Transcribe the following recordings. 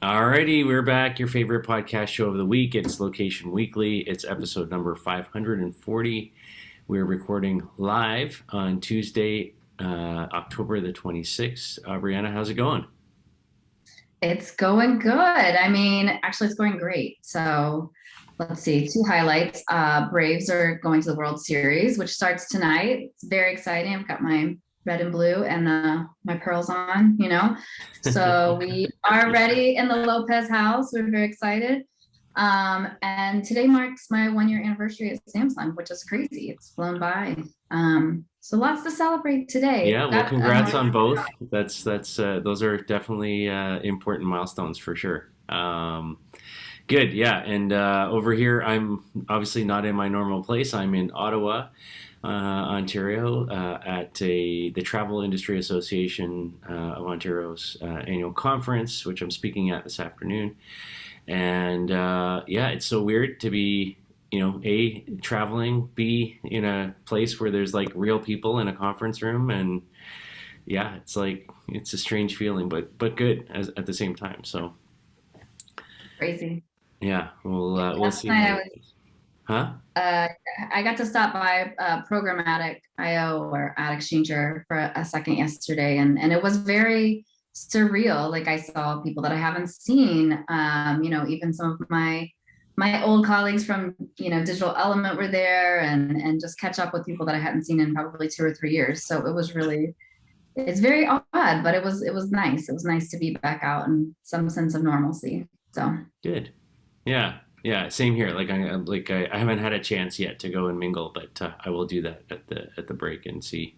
Alrighty, we're back. Your favorite podcast show of the week. It's Location Weekly. It's episode number 540. We're recording live on Tuesday, October the 26th. Brianna, how's it going? It's going good. I mean, actually, it's going great. So let's see, two highlights. Braves are going to the World Series, which starts tonight. It's very exciting. I've got my red and blue and my pearls on. So we are ready in the Lopez house. We're very excited. And today marks my 1 year anniversary at Samsung, which is crazy. It's flown by. So lots to celebrate today. Yeah, well, Got congrats on both. That's those are definitely important milestones for sure. Good, yeah. And over here, I'm obviously not in my normal place. I'm in Ottawa, Ontario, at the Travel Industry Association of Ontario's annual conference, which I'm speaking at this afternoon. And yeah, it's so weird to be, A, traveling, B, in a place where there's like real people in a conference room. And yeah, it's a strange feeling, but good at the same time. So crazy. yeah, we'll Last see how night I it was goes. Huh? Uh, I got to stop by Programmatic IO or Ad Exchanger for a second yesterday, and it was very surreal. Like I saw people that I haven't seen. Even some of my old colleagues from Digital Element were there, and just catch up with people that I hadn't seen in probably 2 or 3 years. So it's very odd, but it was nice. It was nice to be back out in some sense of normalcy. So Good. Yeah, yeah. Same here. I haven't had a chance yet to go and mingle, but I will do that at the break and see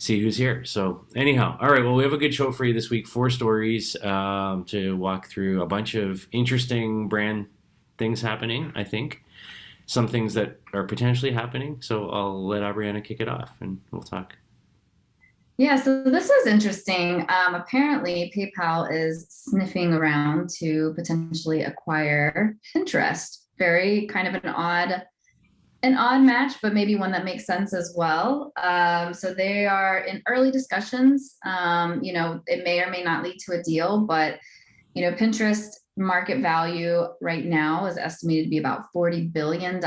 who's here. So anyhow, all right. Well, we have a good show for you this week. Four stories to walk through. A bunch of interesting brand things happening. I think some things that are potentially happening. So I'll let Abriana kick it off, and we'll talk. yeah, so this is interesting. Apparently, PayPal is sniffing around to potentially acquire Pinterest. Very kind of an odd match, but maybe one that makes sense as well. So they are in early discussions. It may or may not lead to a deal, but Pinterest market value right now is estimated to be about $40 billion.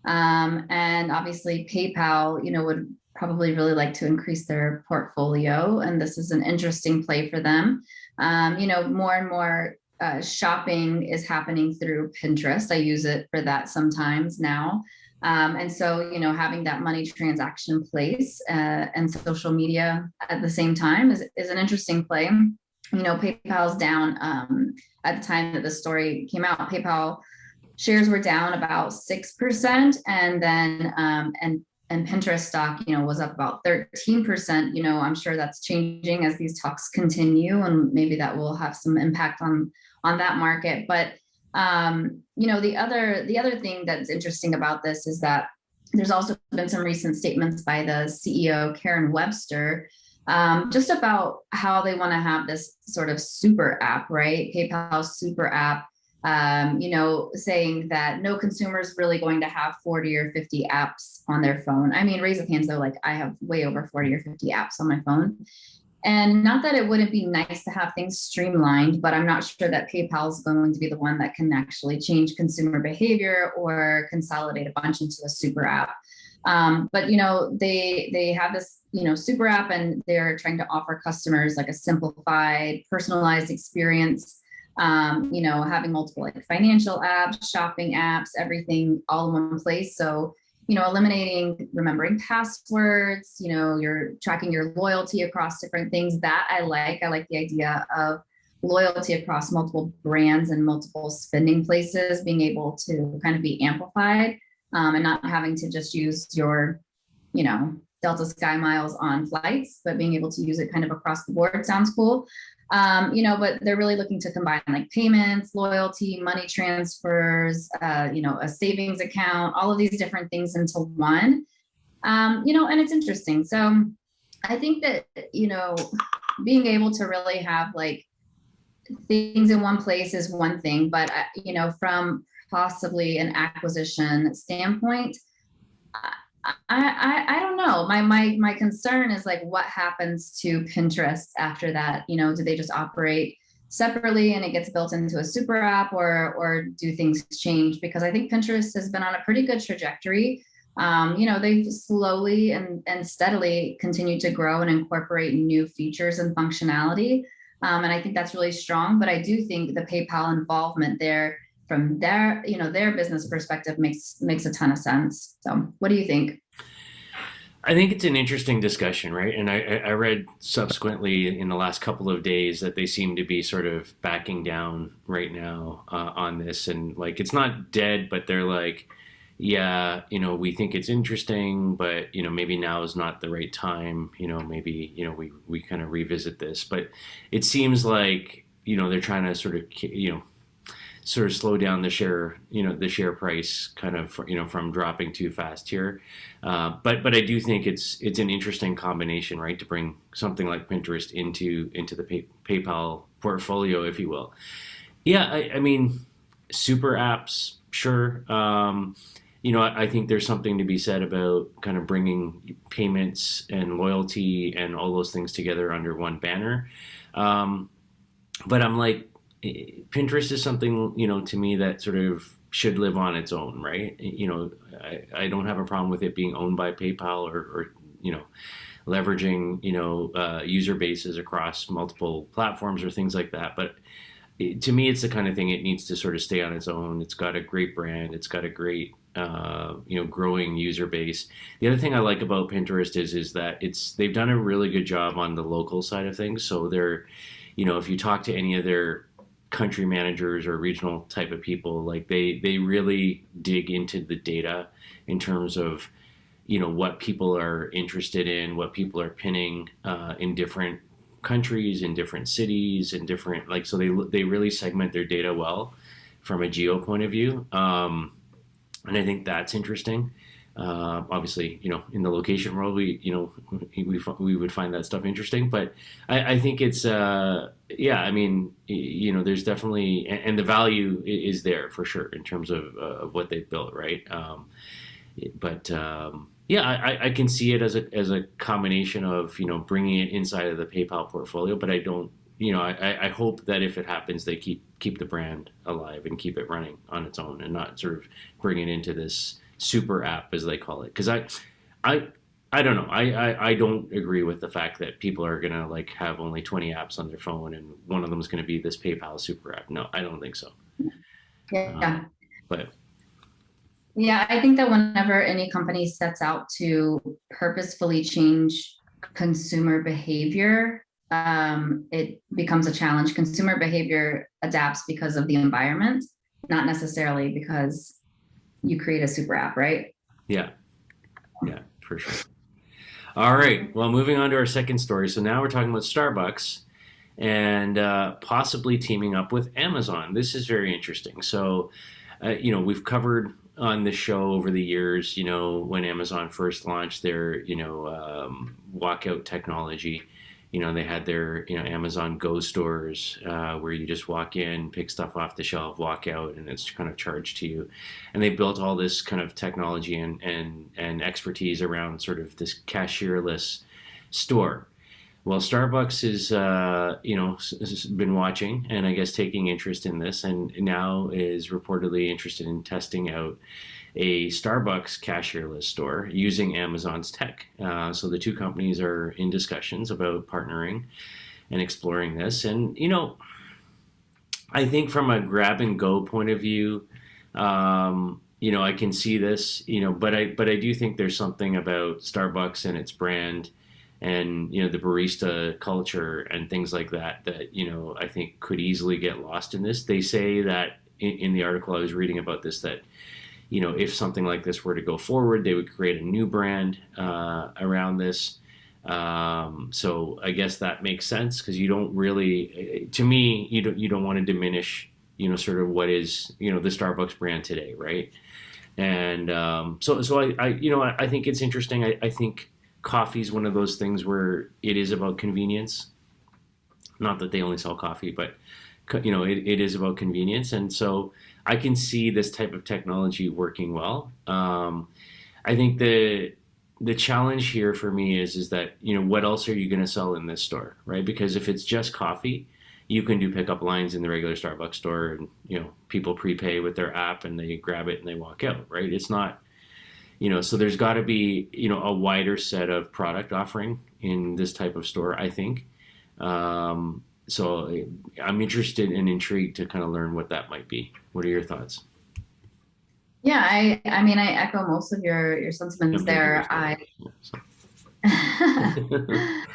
And obviously, PayPal, would probably really like to increase their portfolio, and this is an interesting play for them. More and more shopping is happening through Pinterest. I use it for that sometimes now. And so, having that money transaction place and social media at the same time is an interesting play. PayPal's down at the time that the story came out. PayPal shares were down about 6%, and then and Pinterest stock, was up about 13%. I'm sure that's changing as these talks continue, and maybe that will have some impact on that market. But the other thing that's interesting about this is that there's also been some recent statements by the CEO Karen Webster, just about how they want to have this sort of super app, right? PayPal's super app, saying that no consumer is really going to have 40 or 50 apps on their phone. I mean, raise of hands though, like I have way over 40 or 50 apps on my phone. And not that it wouldn't be nice to have things streamlined, but I'm not sure that PayPal is going to be the one that can actually change consumer behavior or consolidate a bunch into a super app. But they have this super app, and they're trying to offer customers like a simplified, personalized experience. Having multiple like financial apps, shopping apps, everything all in one place. So eliminating remembering passwords, you're tracking your loyalty across different things that I like. I like the idea of loyalty across multiple brands and multiple spending places being able to kind of be amplified, and not having to just use your, Delta Sky miles on flights, but being able to use it kind of across the board sounds cool. But they're really looking to combine like payments, loyalty, money transfers, a savings account, all of these different things into one. And it's interesting. So I think that, being able to really have like things in one place is one thing, but from possibly an acquisition standpoint, I don't know. My concern is like what happens to Pinterest after that. Do they just operate separately and it gets built into a super app, or do things change? Because I think Pinterest has been on a pretty good trajectory. They've slowly and steadily continued to grow and incorporate new features and functionality. And I think that's really strong. But I do think the PayPal involvement there from their business perspective makes a ton of sense. So what do you think? I think it's an interesting discussion, right? And I read subsequently in the last couple of days that they seem to be sort of backing down right now on this. And like, it's not dead, but they're like, yeah, we think it's interesting, but, maybe now is not the right time. Maybe, we kind of revisit this. But it seems like, they're trying to sort of slow down the share price kind of, from dropping too fast here. But I do think it's an interesting combination, right, to bring something like Pinterest into the PayPal portfolio, if you will. Yeah, I mean, super apps, sure. I think there's something to be said about kind of bringing payments and loyalty and all those things together under one banner. Um, but I'm like, Pinterest is something, to me that sort of should live on its own, right? I don't have a problem with it being owned by PayPal or leveraging, user bases across multiple platforms or things like that. But to me, it's the kind of thing it needs to sort of stay on its own. It's got a great brand. It's got a great, growing user base. The other thing I like about Pinterest is that they've done a really good job on the local side of things. So they're, if you talk to any of their country managers or regional type of people, like they really dig into the data in terms of what people are interested in, what people are pinning in different countries, in different cities, in different, like, so they really segment their data well from a geo point of view. And I think that's interesting. Obviously, in the location world, we would find that stuff interesting. But I think it's, yeah, I mean, there's definitely, and the value is there for sure in terms of what they've built, right? Yeah, I can see it as a combination of bringing it inside of the PayPal portfolio, but I don't. I hope that if it happens, they keep the brand alive and keep it running on its own, and not sort of bring it into this super app, as they call it. Because I don't know. I don't agree with the fact that people are gonna like have only 20 apps on their phone and one of them is gonna be this PayPal super app. No, I don't think so. Yeah. But Yeah, I think that whenever any company sets out to purposefully change consumer behavior, it becomes a challenge. Consumer behavior adapts because of the environment, not necessarily because you create a super app, right? yeah, yeah, for sure. All right. Well, moving on to our second story. So now we're talking about Starbucks and possibly teaming up with Amazon. This is very interesting. So, we've covered on this show over the years, when Amazon first launched their, walkout technology. They had their, Amazon Go stores where you just walk in, pick stuff off the shelf, walk out, and it's kind of charged to you. And they built all this kind of technology and expertise around sort of this cashierless store. Well, Starbucks is, has been watching and I guess taking interest in this, and now is reportedly interested in testing out a Starbucks cashierless store using Amazon's tech. So the two companies are in discussions about partnering and exploring this. And, I think from a grab and go point of view, I can see this, but I do think there's something about Starbucks and its brand and the barista culture and things like that I think could easily get lost in this. They say that in the article I was reading about this, that if something like this were to go forward, they would create a new brand around this. So I guess that makes sense because you don't really, to me, you don't want to diminish sort of what is the Starbucks brand today, right? And so I think it's interesting. I think coffee is one of those things where it is about convenience. Not that they only sell coffee, but it is about convenience, and so I can see this type of technology working well. I think the challenge here for me is that what else are you going to sell in this store, right? Because if it's just coffee, you can do pickup lines in the regular Starbucks store, and people prepay with their app and they grab it and they walk out, right? It's not, so there's got to be a wider set of product offering in this type of store, I think. So I'm interested and intrigued to kind of learn what that might be. What are your thoughts? Yeah, I mean, I echo most of your sentiments I've never there. used Starbucks.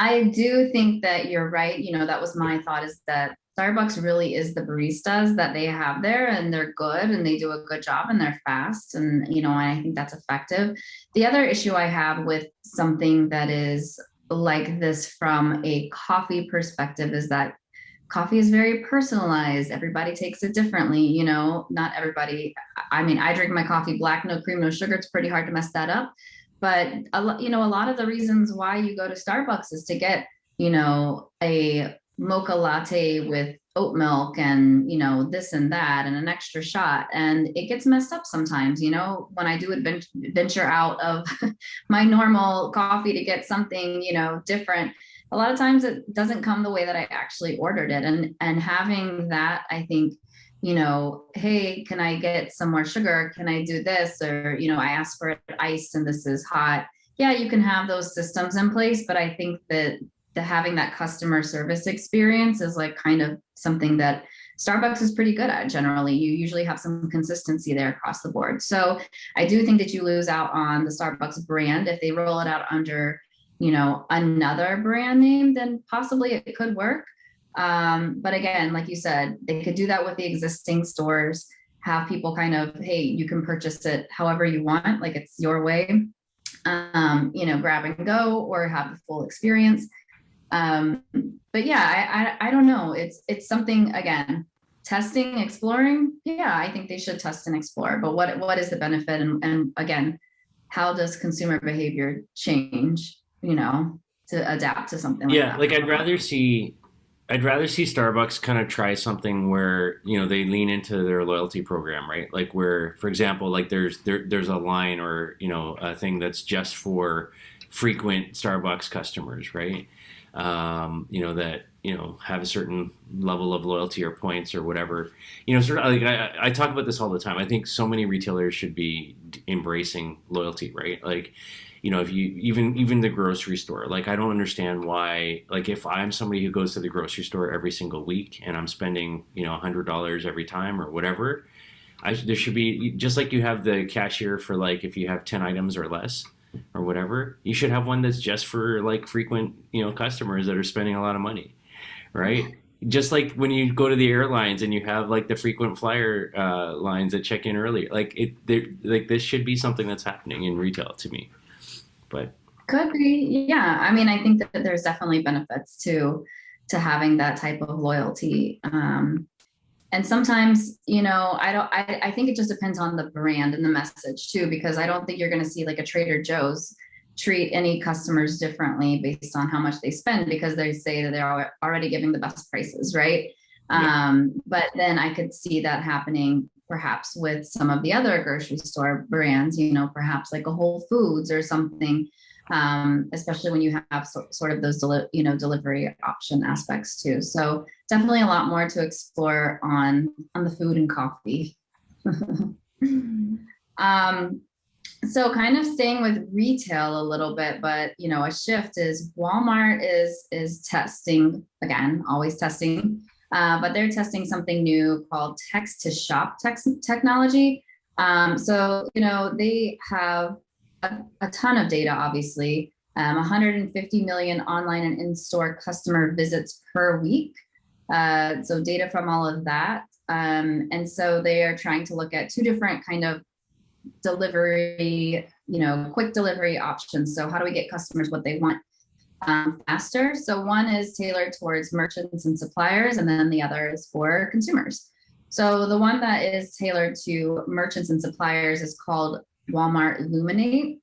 I do think that you're right. That was my thought, is that Starbucks really is the baristas that they have there, and they're good and they do a good job and they're fast. And, I think that's effective. The other issue I have with something that is like this from a coffee perspective is that coffee is very personalized. Everybody takes it differently. Not everybody. I mean, I drink my coffee black, no cream, no sugar. It's pretty hard to mess that up. But a lot of the reasons why you go to Starbucks is to get, a mocha latte with oat milk and, this and that and an extra shot. And it gets messed up sometimes, when I do venture out of my normal coffee to get something, different. A lot of times it doesn't come the way that I actually ordered it. And having that, I think, hey, can I get some more sugar? Can I do this? Or, I asked for it iced and this is hot. Yeah, you can have those systems in place, but I think that having that customer service experience is like kind of something that Starbucks is pretty good at generally. You usually have some consistency there across the board. So I do think that you lose out on the Starbucks brand. If they roll it out under, another brand name, then possibly it could work. But again, like you said, they could do that with the existing stores, have people kind of, hey, you can purchase it however you want, like it's your way, grab and go or have the full experience. But yeah, I don't know. It's something, again, testing, exploring. Yeah, I think they should test and explore, but what is the benefit? And again, how does consumer behavior change, to adapt to something like Yeah, that? like I'd rather see Starbucks kind of try something where they lean into their loyalty program, right? Like where, for example, like there's a line or a thing that's just for frequent Starbucks customers, right? That have a certain level of loyalty or points or whatever. Sort of like I talk about this all the time. I think so many retailers should be embracing loyalty, right? Like if you even the grocery store, like I don't understand why, like if I'm somebody who goes to the grocery store every single week and I'm spending $100 every time or whatever, there should be, just like you have the cashier for like if you have 10 items or less or whatever, you should have one that's just for like frequent customers that are spending a lot of money, right? Just like when you go to the airlines and you have like the frequent flyer lines that check in early, like like this should be something that's happening in retail to me. But Could be, yeah. I mean, I think that there's definitely benefits to having that type of loyalty. And sometimes, I think it just depends on the brand and the message too, because I don't think you're going to see like a Trader Joe's treat any customers differently based on how much they spend because they say that they're already giving the best prices, right? yeah, But then I could see that happening perhaps with some of the other grocery store brands, perhaps like a Whole Foods or something, especially when you have sort of those delivery option aspects too. So definitely a lot more to explore on the food and coffee. um, so kind of staying with retail a little bit, but a shift is Walmart is testing, again, always testing, but they're testing something new called text to shop technology. So they have a ton of data, obviously, 150 million online and in-store customer visits per week. So data from all of that. And so they are trying to look at two different kind of delivery, quick delivery options. So how do we get customers what they want faster? So one is tailored towards merchants and suppliers, and then the other is for consumers. So the one that is tailored to merchants and suppliers is called Walmart Luminate.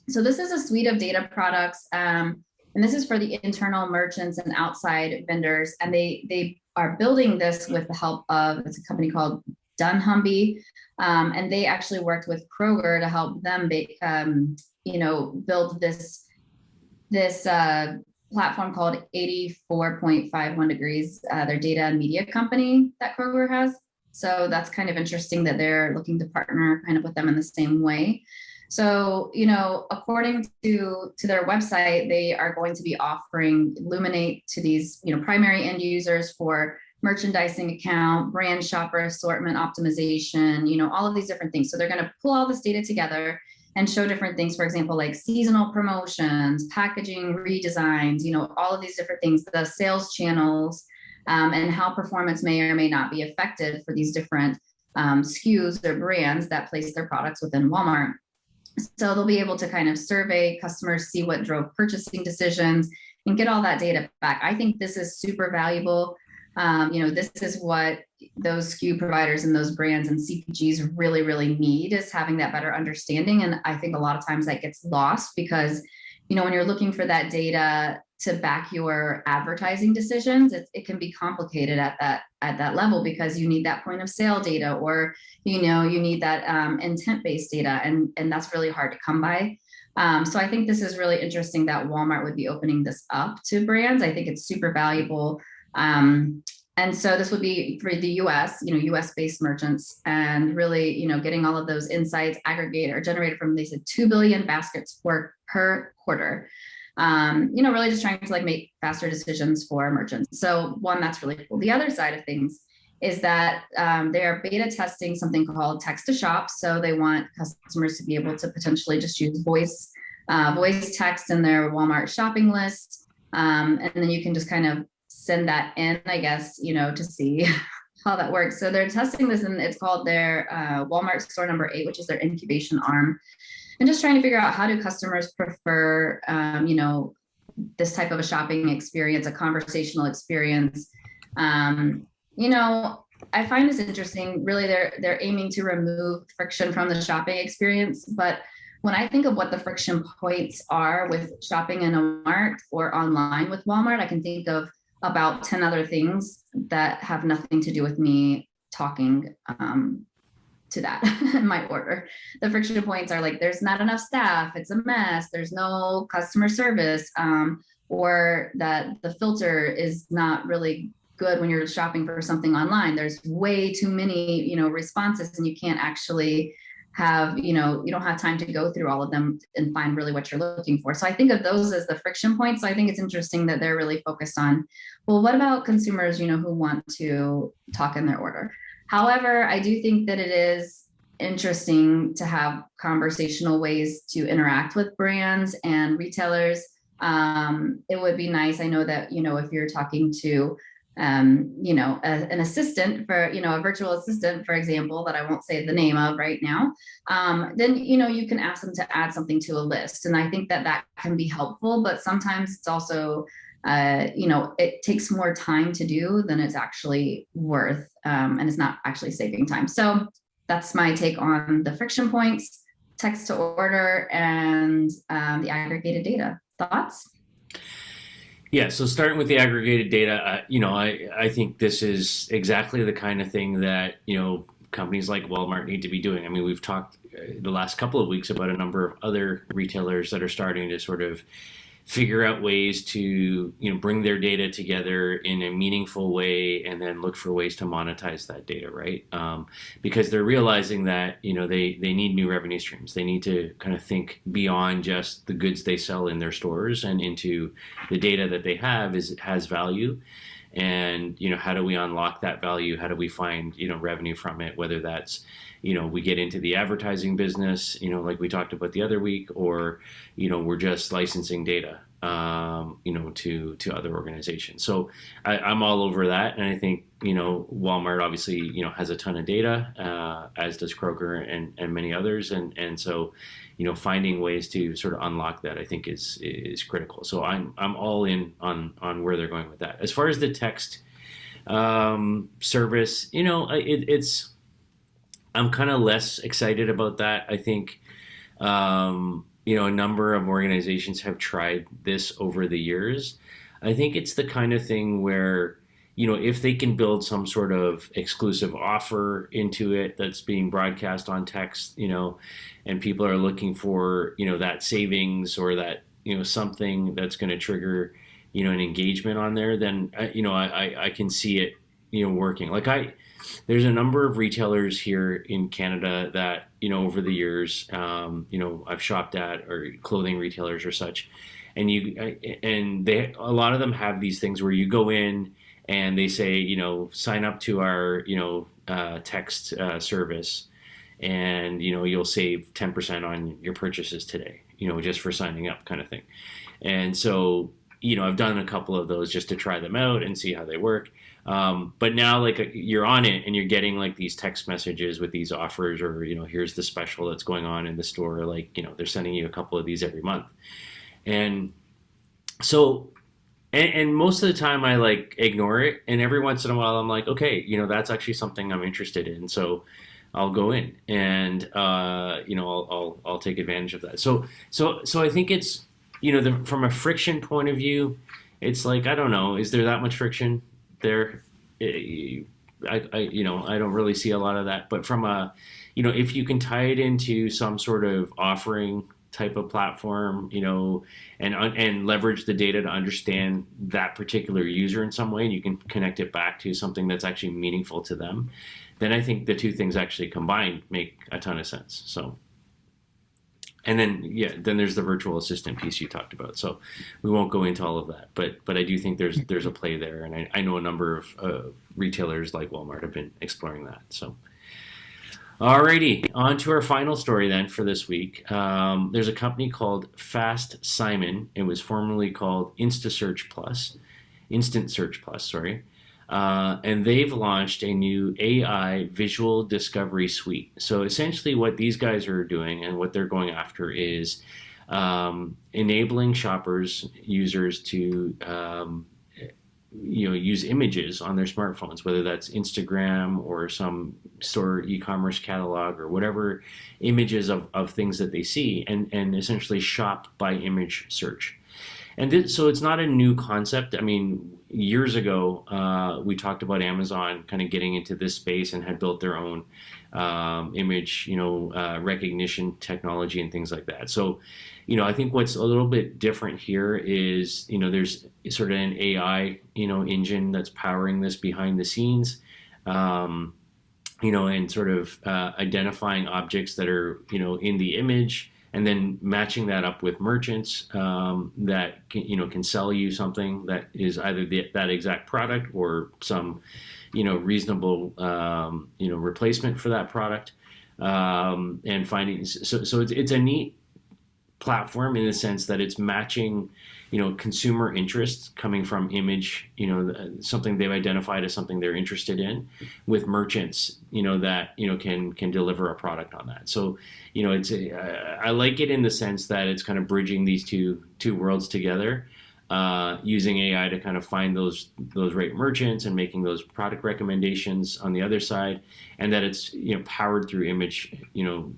So this is a suite of data products, and this is for the internal merchants and outside vendors. And they are building this with the help of, it's a company called dunnhumby, and they actually worked with Kroger to help them build this platform called 84.51 Degrees, their data and media company that Kroger has. So that's kind of interesting that they're looking to partner kind of with them in the same way. So, according to their website, they are going to be offering Illuminate to these, primary end users for merchandising account, brand shopper assortment optimization, all of these different things. So they're going to pull all this data together and show different things, for example, like seasonal promotions, packaging redesigns, all of these different things, the sales channels, and how performance may or may not be affected for these different SKUs or brands that place their products within Walmart. So they'll be able to kind of survey customers, see what drove purchasing decisions, and get all that data back. I think this is super valuable. This is what those SKU providers and those brands and CPGs really, really need, is having that better understanding. And I think a lot of times that gets lost because, when you're looking for that data to back your advertising decisions, it can be complicated at that level, because you need that point of sale data, or you need that intent-based data, and that's really hard to come by. So I think this is really interesting that Walmart would be opening this up to brands. I think it's super valuable. And so this would be for the US, US based merchants, and really, getting all of those insights aggregated or generated from, they said 2 billion baskets per quarter. Really just trying to like make faster decisions for merchants. So one, that's really cool. The other side of things is that they are beta testing something called text to shop. So they want customers to be able to potentially just use voice text in their Walmart shopping list. And then you can just kind of send that in, I guess, to see how that works. So they're testing this, and it's called their Walmart Store Number 8, which is their incubation arm. And just trying to figure out, how do customers prefer, this type of a shopping experience, a conversational experience. I find this interesting. Really, they're aiming to remove friction from the shopping experience. But when I think of what the friction points are with shopping in a Walmart or online with Walmart, I can think of about 10 other things that have nothing to do with me talking to that in my order. The friction points are like, there's not enough staff, it's a mess, there's no customer service, or that the filter is not really good when you're shopping for something online. There's way too many, responses, and you can't actually have, you don't have time to go through all of them and find really what you're looking for. So I think of those as the friction points. So I think it's interesting that they're really focused on, well, what about consumers, who want to talk in their order? However, I do think that it is interesting to have conversational ways to interact with brands and retailers. It would be nice. I know that, if you're talking to an assistant for, a virtual assistant, for example, that I won't say the name of right now, then, you can ask them to add something to a list. And I think that can be helpful, but sometimes it's also, it takes more time to do than it's actually worth, and it's not actually saving time. So that's my take on the friction points, text to order, and the aggregated data. Thoughts? Yeah, so starting with the aggregated data, I think this is exactly the kind of thing that, companies like Walmart need to be doing. I mean, we've talked the last couple of weeks about a number of other retailers that are starting to sort of figure out ways to, bring their data together in a meaningful way, and then look for ways to monetize that data, right? Because they're realizing that, they need new revenue streams. They need to kind of think beyond just the goods they sell in their stores and into the data that they have has value. And, how do we unlock that value? How do we find, revenue from it? Whether that's, we get into the advertising business, like we talked about the other week, or, we're just licensing data, to other organizations. So I'm all over that. And I think, Walmart obviously, has a ton of data, as does Kroger and many others. And so, finding ways to sort of unlock that, I think is critical. So I'm all in on where they're going with that. As far as the text service, it's I'm kind of less excited about that. I think a number of organizations have tried this over the years. I think it's the kind of thing where, if they can build some sort of exclusive offer into it that's being broadcast on text, and people are looking for, that savings, or that, something that's going to trigger, an engagement on there, then I can see it working. Like there's a number of retailers here in Canada that over the years I've shopped at, or clothing retailers or such, and they a lot of them have these things where you go in and they say sign up to our text service, and you'll save 10% on your purchases today, just for signing up, kind of thing. And so I've done a couple of those just to try them out and see how they work. But now, like, you're on it and you're getting like these text messages with these offers, or here's the special that's going on in the store. Like, they're sending you a couple of these every month, and so and most of the time I like ignore it, and every once in a while I'm like, okay, that's actually something I'm interested in, so I'll go in and I'll take advantage of that. So I think it's from a friction point of view, it's like, I don't know, is there that much friction there? I don't really see a lot of that. But from a if you can tie it into some sort of offering type of platform, and leverage the data to understand that particular user in some way, and you can connect it back to something that's actually meaningful to them, then I think the two things actually combined make a ton of sense. So, and then then there's the virtual assistant piece you talked about. So we won't go into all of that, but I do think there's a play there, and I know a number of retailers like Walmart have been exploring that. So. Alrighty, on to our final story then for this week. There's a company called Fast Simon. It was formerly called Instant Search Plus, sorry. And they've launched a new AI visual discovery suite. So essentially what these guys are doing and what they're going after is enabling users to use images on their smartphones, whether that's Instagram or some store e-commerce catalog or whatever, images of things that they see, and essentially shop by image search. And so it's not a new concept. I mean, years ago, we talked about Amazon kind of getting into this space and had built their own image, recognition technology and things like that. So, I think what's a little bit different here is, there's sort of an AI, engine that's powering this behind the scenes, and sort of identifying objects that are, in the image, and then matching that up with merchants that can sell you something that is either that exact product or some reasonable replacement for that product, and finding so it's a neat platform in the sense that it's matching consumer interests coming from image, something they've identified as something they're interested in, with merchants that can deliver a product on that. So it's I like it in the sense that it's kind of bridging these two worlds together, using AI to kind of find those right merchants and making those product recommendations on the other side, and that it's powered through image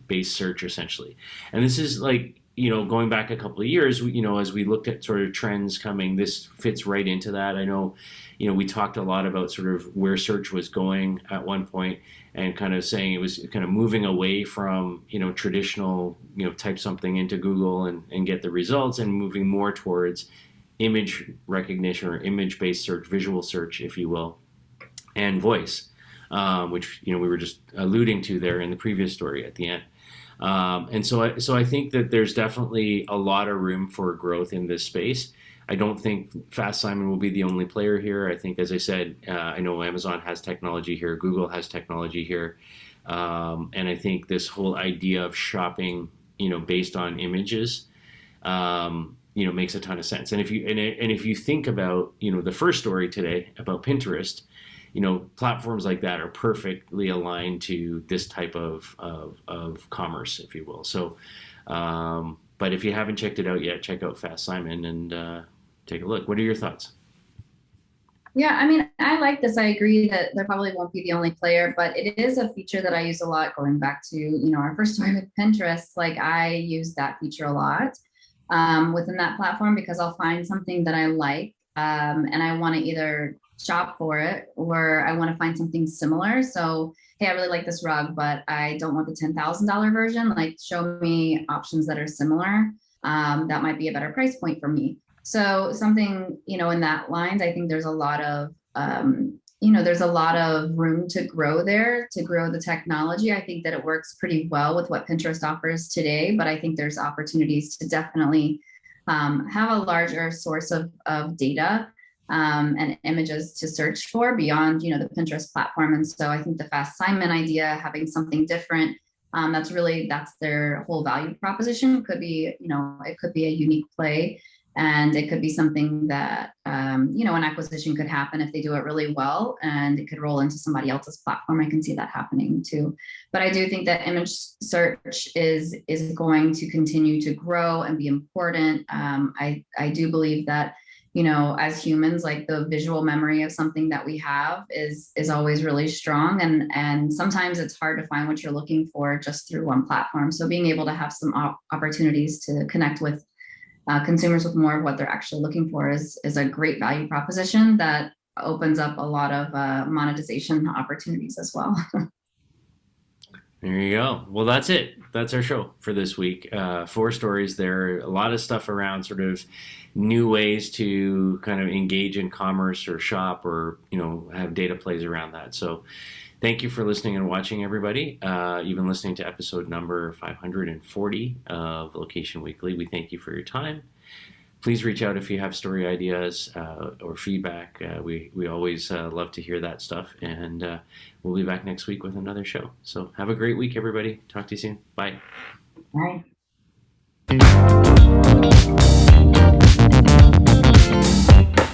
based search essentially. And this is like going back a couple of years, as we looked at sort of trends coming, this fits right into that. I know, we talked a lot about sort of where search was going at one point, and kind of saying it was kind of moving away from, traditional, type something into Google and get the results, and moving more towards image recognition or image-based search, visual search, if you will, and voice, which, we were just alluding to there in the previous story at the end. And so I think that there's definitely a lot of room for growth in this space. I don't think Fast Simon will be the only player here. I think, as I said, I know Amazon has technology here, Google has technology here, and I think this whole idea of shopping, based on images, makes a ton of sense. And if you think about, the first story today about Pinterest, platforms like that are perfectly aligned to this type of commerce, if you will. So, but if you haven't checked it out yet, check out Fast Simon and take a look. What are your thoughts? Yeah, I mean, I like this. I agree that there probably won't be the only player, but it is a feature that I use a lot, going back to, our first story with Pinterest. Like, I use that feature a lot within that platform, because I'll find something that I like, and I want to either shop for it, or I want to find something similar. So, hey, I really like this rug, but I don't want the $10,000 version. Like, show me options that are similar. That might be a better price point for me. So something, in that lines, I think there's a lot of, there's a lot of room to grow there, to grow the technology. I think that it works pretty well with what Pinterest offers today, but I think there's opportunities to definitely have a larger source of data and images to search for beyond, the Pinterest platform. And so I think the fast assignment idea, having something different, that's their whole value proposition. Could be, it could be a unique play, and it could be something that an acquisition could happen if they do it really well, and it could roll into somebody else's platform. I can see that happening too. But I do think that image search is going to continue to grow and be important. I do believe that, as humans, like, the visual memory of something that we have is always really strong, and sometimes it's hard to find what you're looking for just through one platform. So being able to have some opportunities to connect with consumers with more of what they're actually looking for is a great value proposition that opens up a lot of monetization opportunities as well. There you go. Well, that's it. That's our show for this week. 4 stories there. A lot of stuff around sort of new ways to kind of engage in commerce or shop, or, have data plays around that. So thank you for listening and watching, everybody. You've been listening to episode number 540 of Location Weekly. We thank you for your time. Please reach out if you have story ideas or feedback. We always love to hear that stuff. And we'll be back next week with another show. So have a great week, everybody. Talk to you soon. Bye. Bye.